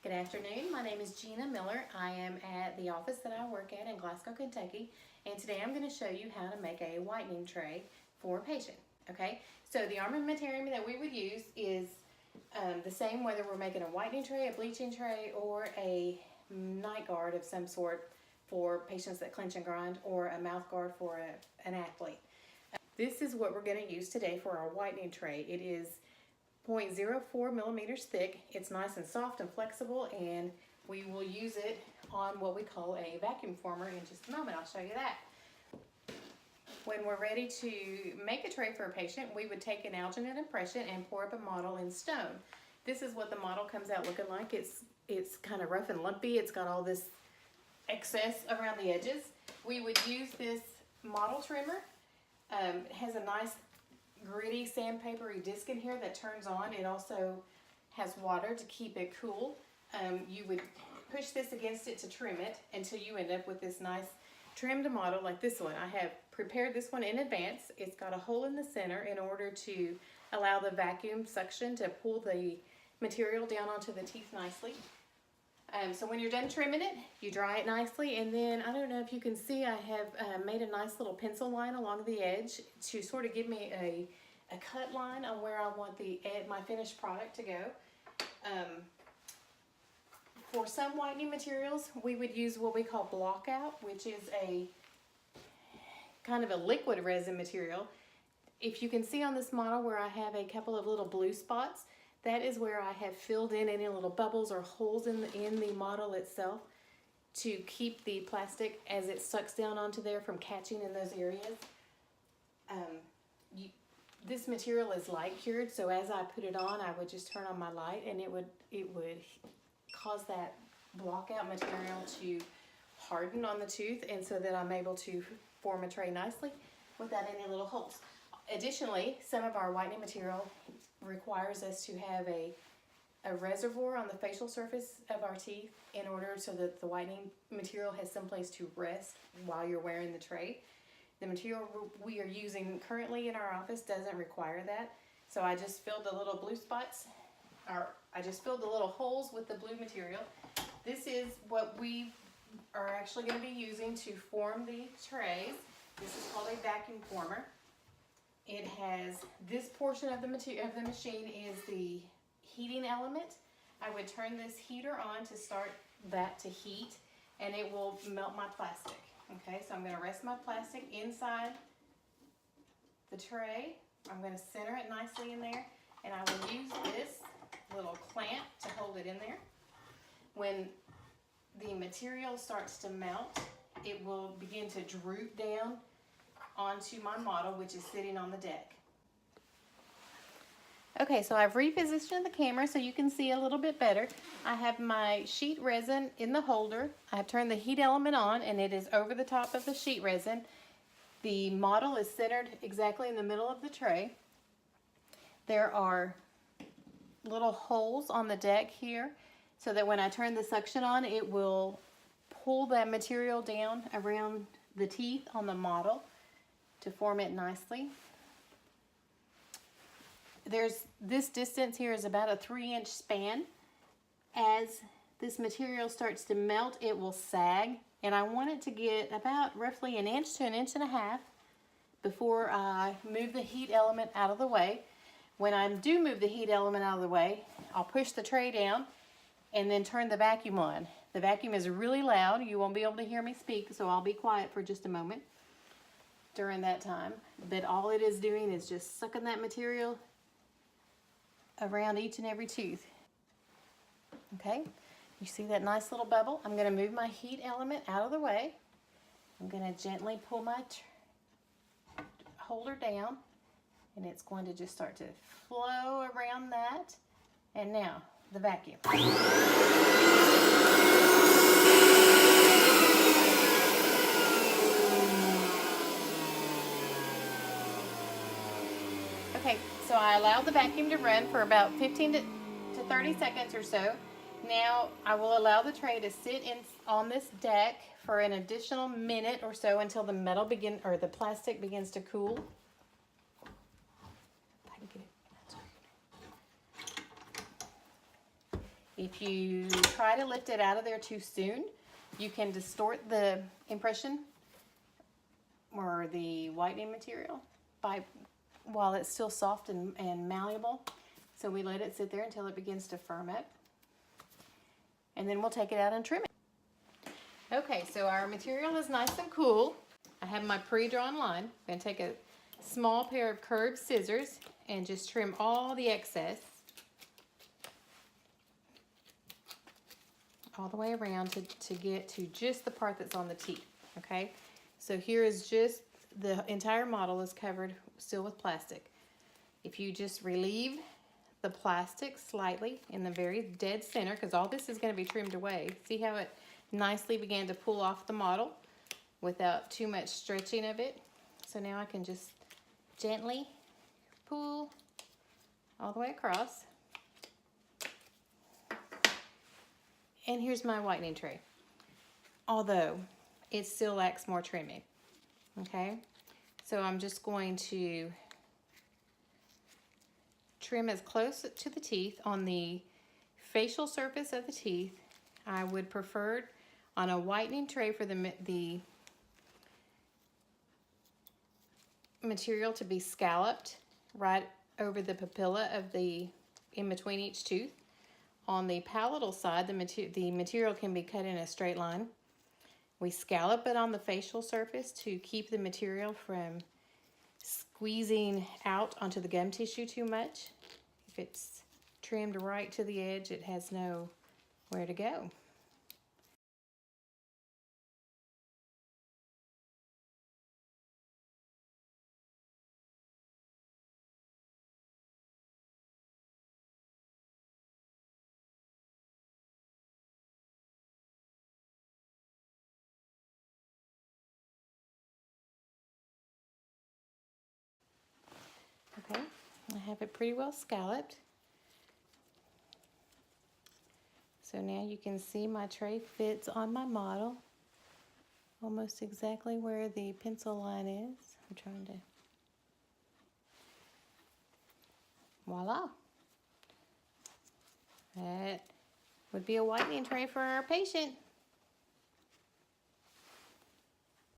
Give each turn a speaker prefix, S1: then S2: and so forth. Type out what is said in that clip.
S1: Good afternoon. My name is Gina Miller. I am at the office that I work at in Glasgow, Kentucky, and today I'm going to show you how to make a whitening tray for a patient. Okay, so the armamentarium that we would use is the same whether we're making a whitening tray, a bleaching tray, or a night guard of some sort for patients that clench and grind, or a mouth guard for an athlete. This is what we're going to use today for our whitening tray. It is 0.04 millimeters thick. It's nice and soft and flexible, and we will use it on what we call a vacuum former in just a moment. I'll show you that. When we're ready to make a tray for a patient, we would take an alginate impression and pour up a model in stone. This is what the model comes out looking like. It's kind of rough and lumpy. It's got all this excess around the edges. We would use this model trimmer. It has a nice gritty sandpapery disc in here that turns on. It also has water to keep it cool. You would push this against it to trim it until you end up with this nice trimmed model like this one. I have prepared this one in advance. It's got a hole in the center in order to allow the vacuum suction to pull the material down onto the teeth nicely. So when you're done trimming it, you dry it nicely, and then I don't know if you can see, I have made a nice little pencil line along the edge to sort of give me a cut line on where I want my finished product to go. For some whitening materials, we would use what we call block out, which is a kind of a liquid resin material. If you can see on this model where I have a couple of little blue spots, that is where I have filled in any little bubbles or holes in the model itself to keep the plastic as it sucks down onto there from catching in those areas. This material is light cured, so as I put it on, I would just turn on my light, and it would cause that block out material to harden on the tooth, and so that I'm able to form a tray nicely without any little holes. Additionally, some of our whitening material requires us to have a reservoir on the facial surface of our teeth in order so that the whitening material has someplace to rest while you're wearing the tray. The material we are using currently in our office doesn't require that, so I just filled the little blue spots, or I just filled the little holes with the blue material. This is what we are actually going to be using to form the trays. This is called a vacuum former. It has this portion of the machine is the heating element. I would turn this heater on to start that to heat, and it will melt my plastic. Okay, so I'm going to rest my plastic inside the tray. I'm going to center it nicely in there, and I will use this little clamp to hold it in there. When the material starts to melt, it will begin to droop down onto my model, which is sitting on the deck. Okay, so I've repositioned the camera so you can see a little bit better. I have my sheet resin in the holder. I have turned the heat element on, and it is over the top of the sheet resin. The model is centered exactly in the middle of the tray. There are little holes on the deck here so that when I turn the suction on, it will pull that material down around the teeth on the model to form it nicely. This distance here is about a 3-inch span. As this material starts to melt, it will sag, and I want it to get about roughly 1 inch to 1.5 inches before I move the heat element out of the way. When I do move the heat element out of the way, I'll push the tray down and then turn the vacuum on. The vacuum is really loud. You won't be able to hear me speak, so I'll be quiet for just a moment during that time. But all it is doing is just sucking that material around each and every tooth. Okay, you see that nice little bubble? I'm going to move my heat element out of the way. I'm going to gently pull my holder down, and it's going to just start to flow around that. And now, the vacuum. Okay, so I allowed the vacuum to run for about 15 to 30 seconds or so. Now I will allow the tray to sit on this deck for an additional minute or so until the the plastic begins to cool. If you try to lift it out of there too soon, you can distort the impression or the whitening material while it's still soft and malleable. So we let it sit there until it begins to firm up. And then we'll take it out and trim it. Okay, so our material is nice and cool. I have my pre-drawn line. I'm going to take a small pair of curved scissors and just trim all the excess all the way around to get to just the part that's on the teeth, okay? So here is just, the entire model is covered still with plastic. If you just relieve the plastic slightly in the very dead center, because all this is going to be trimmed away. See how it nicely began to pull off the model without too much stretching of it? So now I can just gently pull all the way across. And here's my whitening tray, although it still lacks more trimming, okay? So I'm just going to trim as close to the teeth on the facial surface of the teeth. I would prefer on a whitening tray for the material to be scalloped right over the papilla of in between each tooth. On the palatal side, the material can be cut in a straight line. We scallop it on the facial surface to keep the material from squeezing out onto the gum tissue too much. If it's trimmed right to the edge, it has nowhere to go. Okay, I have it pretty well scalloped. So now you can see my tray fits on my model almost exactly where the pencil line is. I'm trying to, voila. That would be a whitening tray for our patient.